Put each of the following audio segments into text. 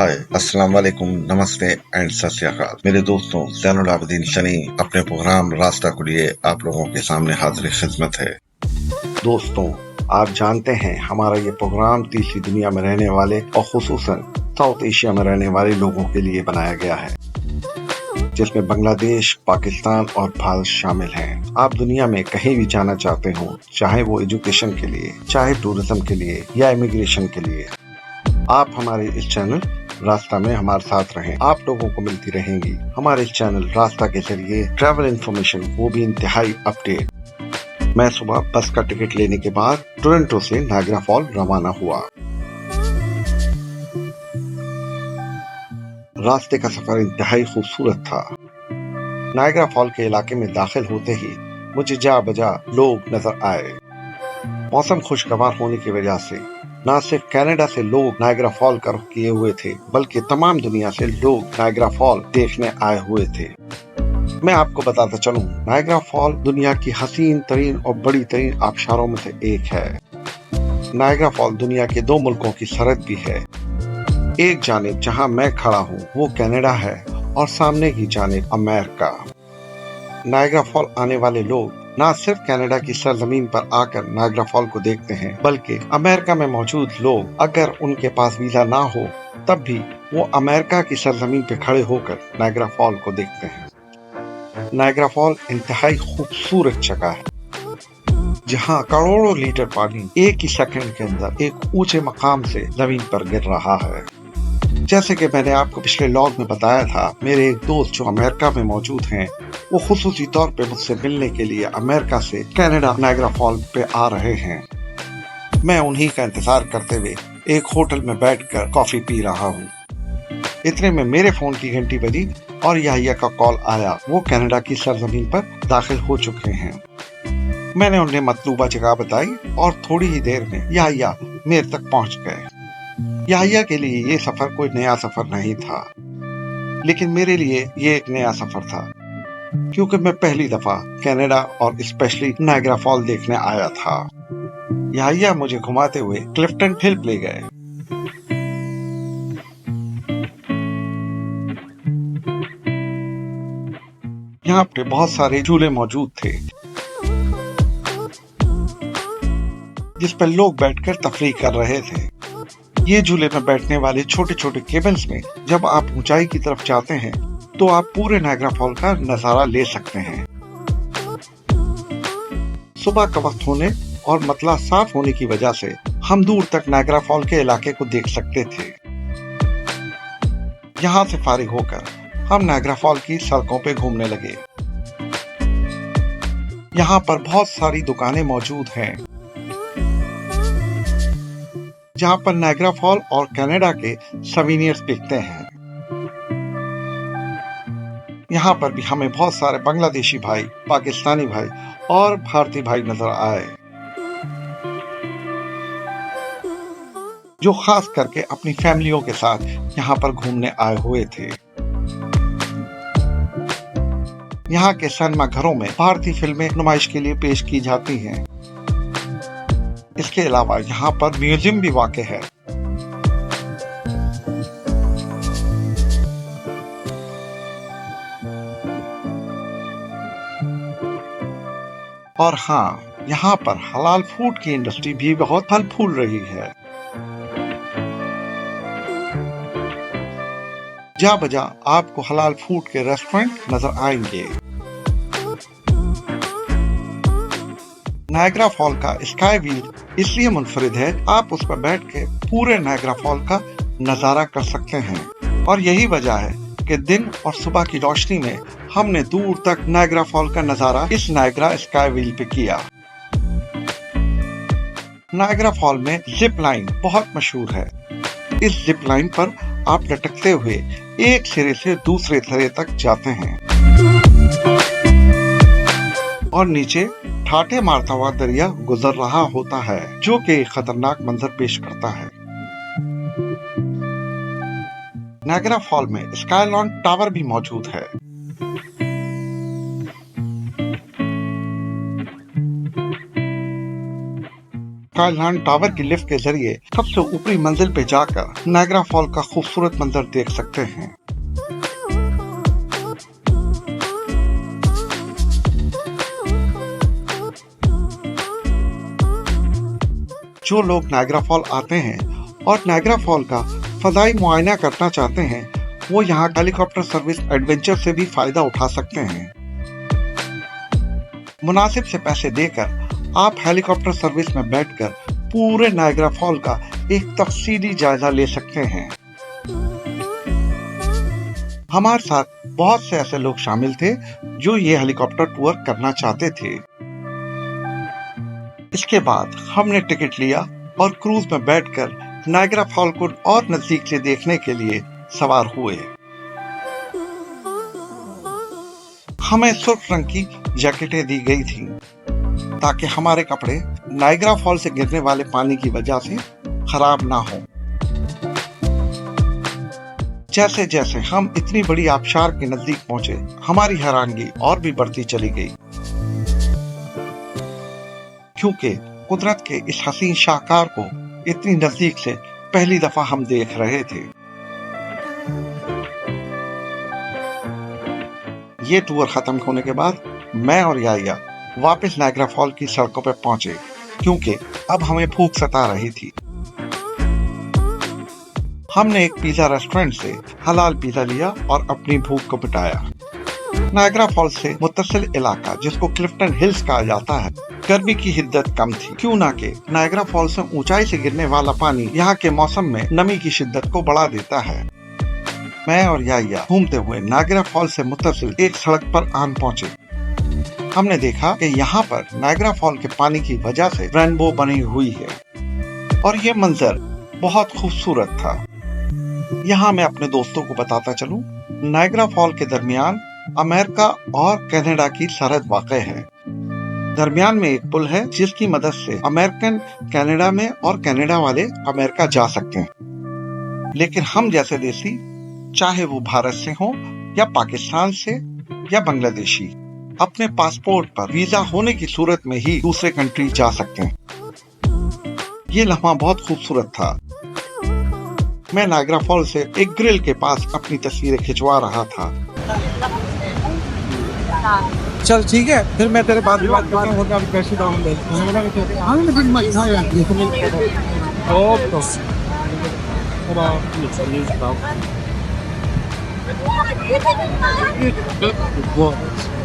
हाय, अस्सलाम वालेकुम, नमस्ते एंड सत श्री अकाल। मेरे दोस्तों, ज़ैनुल आबिदीन शनी अपने प्रोग्राम रास्ता को लिए आप लोगों के सामने हाजिर खिदमत है। दोस्तों, आप जानते हैं हमारा ये प्रोग्राम तीसरी दुनिया में रहने वाले और खुसूसन साउथ एशिया में रहने वाले लोगों के लिए बनाया गया है, जिसमें बांग्लादेश, पाकिस्तान और भारत शामिल हैं। आप दुनिया में कहीं भी जाना चाहते हो, चाहे वो एजुकेशन के लिए, चाहे टूरिज्म के लिए या इमिग्रेशन के लिए, आप हमारे इस चैनल रास्ता में हमारे साथ रहें। आप लोगों को मिलती रहेंगी हमारे इस चैनल रास्ता के जरिए ट्रैवल इंफॉर्मेशन, वो भी इंतहाई अपडेट। मैं सुबह बस का टिकट लेने के बाद टोरंटो से नायग्रा फॉल रवाना हुआ। रास्ते का सफर इंतहाई खूबसूरत था। नायग्रा फॉल के इलाके में दाखिल होते ही मुझे जा बजा लोग नजर आए। मौसम खुशगवार होने की वजह से न सिर्फ कनाडा से लोग नायग्रा फॉल का रुख किए हुए थे, बल्कि तमाम दुनिया से लोग नायग्रा फॉल देखने आए हुए थे। मैं आपको बताता चलूं, नायग्रा फॉल दुनिया की हसीन तरीन और बड़ी तरीन आबशारों में से एक है। नायग्रा फॉल दुनिया के दो मुल्कों की सरहद भी है। एक जानिब जहां मैं खड़ा हूं वो कनाडा है और सामने की जानिब अमेरिका। नायग्रा फॉल आने वाले लोग न सिर्फ कनाडा की सरजमीन पर आकर नायग्रा फॉल को देखते हैं, बल्कि अमेरिका में मौजूद लोग अगर उनके पास वीजा ना हो तब भी वो अमेरिका की सरजमीन पे खड़े होकर नायग्रा फॉल को देखते हैं। नायग्रा फॉल इंतहाई खूबसूरत जगह है, जहां करोड़ों लीटर पानी एक ही सेकंड के अंदर एक ऊंचे मकाम से जमीन पर गिर रहा है। जैसे कि मैंने आपको पिछले लॉग में बताया था, मेरे एक दोस्त जो अमेरिका में मौजूद हैं, वो खुसूसी तौर पे मुझसे मिलने के लिए अमेरिका से कनाडा नायग्रा फॉल पे आ रहे हैं। मैं उन्हीं का इंतजार करते हुए एक होटल में बैठकर कॉफी पी रहा हूँ। इतने में मेरे फोन की घंटी बजी और याहिया का कॉल आया। वो कनाडा की सरजमीन पर दाखिल हो चुके हैं। मैंने उन्हें मतलूबा जगह बताई और थोड़ी ही देर में याहिया मेरे तक पहुंच गए। याहिया के लिए ये सफर कोई नया सफर नहीं था, लेकिन मेरे लिए ये एक नया सफर था, क्योंकि मैं पहली दफा कनाडा और स्पेशली नायग्रा फॉल देखने आया था। याहिया मुझे घुमाते हुए क्लिफ्टन हिल ले गए। यहाँ पे बहुत सारे झूले मौजूद थे, जिस पर लोग बैठकर तफरीह कर रहे थे। ये झूले में बैठने वाले छोटे छोटे केबल्स में जब आप ऊंचाई की तरफ जाते हैं तो आप पूरे नायग्रा फॉल का नजारा ले सकते हैं। सुबह का वक्त होने और मतला साफ होने की वजह से हम दूर तक नायग्रा फॉल के इलाके को देख सकते थे। यहाँ से फारिग होकर हम नायग्रा फॉल की सड़कों पे घूमने लगे। यहाँ पर बहुत सारी दुकानें मौजूद हैं, जहाँ पर नायग्रा फॉल और कनाडा के सवीनियर्स बिकते हैं। यहाँ पर भी हमें बहुत सारे बांग्लादेशी भाई, पाकिस्तानी भाई और भारतीय भाई नजर आए, जो खास करके अपनी फैमिलियों के साथ यहाँ पर घूमने आए हुए थे। यहाँ के सिनेमा घरों में भारतीय फिल्में नुमाइश के लिए पेश की जाती हैं। इसके अलावा यहाँ पर म्यूजियम भी वाक़ है। और हाँ, यहाँ पर हलाल फूड की इंडस्ट्री भी बहुत फल फूल रही है। जा बजा आपको हलाल फूड के रेस्टोरेंट नजर आएंगे। नायग्रा फॉल का स्काई व्हील इसलिए मुनफरिद है, आप उस पर बैठ के पूरे नायग्रा फॉल का नजारा कर सकते हैं। और यही वजह है कि दिन और सुबह की रोशनी में हमने दूर तक नायग्रा फॉल का नजारा इस नायग्रा स्काई व्हील पे किया। नायग्रा फॉल में जिप लाइन बहुत मशहूर है। इस जिप लाइन पर आप लटकते हुए एक सिरे से दूसरे सिरे तक जाते हैं और नीचे ठाटे मारता हुआ दरिया गुजर रहा होता है, जो कि खतरनाक मंजर पेश करता है। नायग्रा फॉल में स्काईलॉन टावर भी मौजूद है। स्काईलैंड टावर की लिफ्ट के जरिए सबसे ऊपरी मंजिल पे जाकर नायग्रा फॉल का खूबसूरत मंजर देख सकते हैं। जो लोग नायग्रा फॉल आते हैं और नायग्रा फॉल का फजाई मुआयना करना चाहते हैं, वो यहाँ हेलीकॉप्टर सर्विस एडवेंचर से भी फायदा उठा सकते हैं। मुनासिब से पैसे देकर आप हेलीकॉप्टर सर्विस में बैठकर पूरे नायग्रा फॉल का एक तफसीली जायजा ले सकते हैं। हमारे साथ बहुत से ऐसे लोग शामिल थे जो ये हेलीकॉप्टर टूर करना चाहते थे। इसके बाद हमने टिकट लिया और क्रूज में बैठकर नायग्रा फॉल को और नजदीक से देखने के लिए सवार हुए। हमें सुर्ख रंग की जैकेटें दी गई थीं ताकि हमारे कपड़े नायग्रा फॉल से गिरने वाले पानी की वजह से खराब ना हो। जैसे जैसे हम इतनी बड़ी आबशार के नजदीक पहुंचे, हमारी हैरानगी और भी बढ़ती चली गई, क्योंकि कुदरत के इस हसीन शाहकार को इतनी नजदीक से पहली दफा हम देख रहे थे। ये टूर खत्म होने के बाद मैं और याया वापस नायग्रा फॉल की सड़कों पर पहुंचे, क्योंकि अब हमें भूख सता रही थी। हमने एक पिज्जा रेस्टोरेंट से हलाल पिज्जा लिया और अपनी भूख को मिटाया। नायग्रा फॉल से मुत्तसिल इलाका, जिसको क्लिफ्टन हिल्स कहा जाता है, गर्मी की हिद्दत कम थी, क्यों ना कि नायग्रा फॉल से ऊंचाई से गिरने वाला पानी यहाँ के मौसम में नमी की शिद्दत को बढ़ा देता है। मैं और याया घूमते हुए नायग्रा फॉल से मुत्तसिल एक सड़क पर आन पहुंचे। हमने देखा कि यहाँ पर नायग्रा फॉल के पानी की वजह से रेनबो बनी हुई है और ये मंजर बहुत खूबसूरत था। यहाँ मैं अपने दोस्तों को बताता चलूं, नायग्रा फॉल के दरमियान अमेरिका और कनाडा की सरहद वाक़ है। दरमियान में एक पुल है जिसकी मदद से अमेरिकन कनाडा में और कनाडा वाले अमेरिका जा सकते हैं। लेकिन हम जैसे देसी, चाहे वो भारत से हो या पाकिस्तान से या बांग्लादेशी, अपने पासपोर्ट पर वीजा होने की सूरत में ही दूसरे कंट्री जा सकते हैं। ये लम्हा बहुत खूबसूरत था। मैं नायग्रा फॉल से एक ग्रिल के पास अपनी तस्वीरें खिंचवा रहा था। चल ठीक है, फिर मैं तेरे बाद बात करता हूँ। अभी कैसे डाउन दे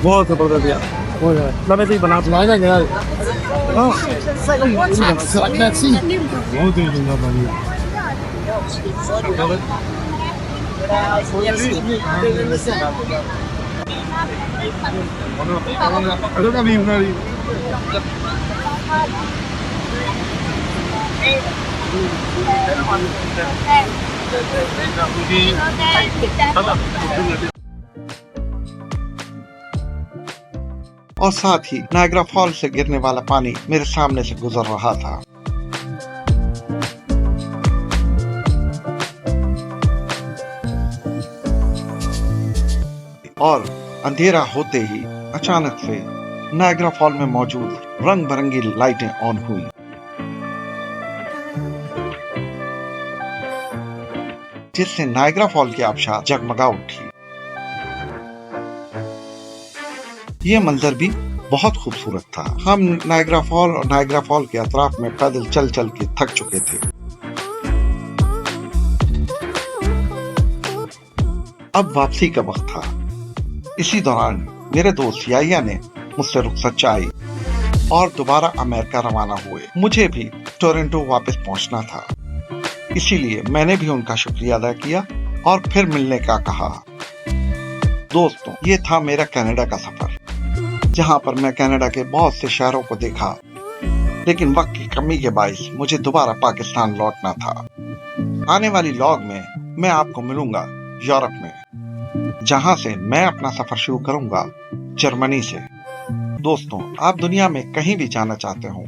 बहुत जबरदस्त यार, मैं बना लाएगा यार। और साथ ही नायग्रा फॉल से गिरने वाला पानी मेरे सामने से गुजर रहा था। और अंधेरा होते ही अचानक से नायग्रा फॉल में मौजूद रंग बिरंगी लाइटें ऑन हुई। जिससे नायग्रा फॉल की आबशार जगमगा उठी। ये मंजर भी बहुत खूबसूरत था। हम नायग्रा फॉल और नायग्रा फॉल के अतराफ में पैदल चल चल के थक चुके थे। अब वापसी का वक्त था। इसी दौरान मेरे दोस्त याया ने मुझसे रुखसत चाही और दोबारा अमेरिका रवाना हुए। मुझे भी टोरंटो वापस पहुंचना था, इसीलिए मैंने भी उनका शुक्रिया अदा किया और फिर मिलने का कहा। दोस्तों, ये था मेरा कनाडा का सफर, जहां पर मैं कनाडा के बहुत से शहरों को देखा, लेकिन वक्त की कमी के बाइस मुझे दोबारा पाकिस्तान लौटना था। आने वाली लॉग में मैं आपको मिलूंगा यूरोप में, जहां से मैं अपना सफर शुरू करूंगा जर्मनी से। दोस्तों, आप दुनिया में कहीं भी जाना चाहते हो,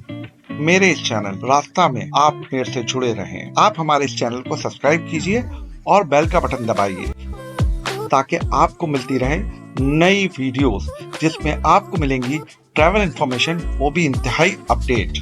मेरे इस चैनल रास्ता में आप मेरे से जुड़े रहें। आप हमारे इस चैनल को सब्सक्राइब कीजिए और बेल का बटन दबाइए, ताकि आपको मिलती रहे नई वीडियोस, जिसमें आपको मिलेंगी ट्रैवल इंफॉर्मेशन, वो भी इंतहाई अपडेट।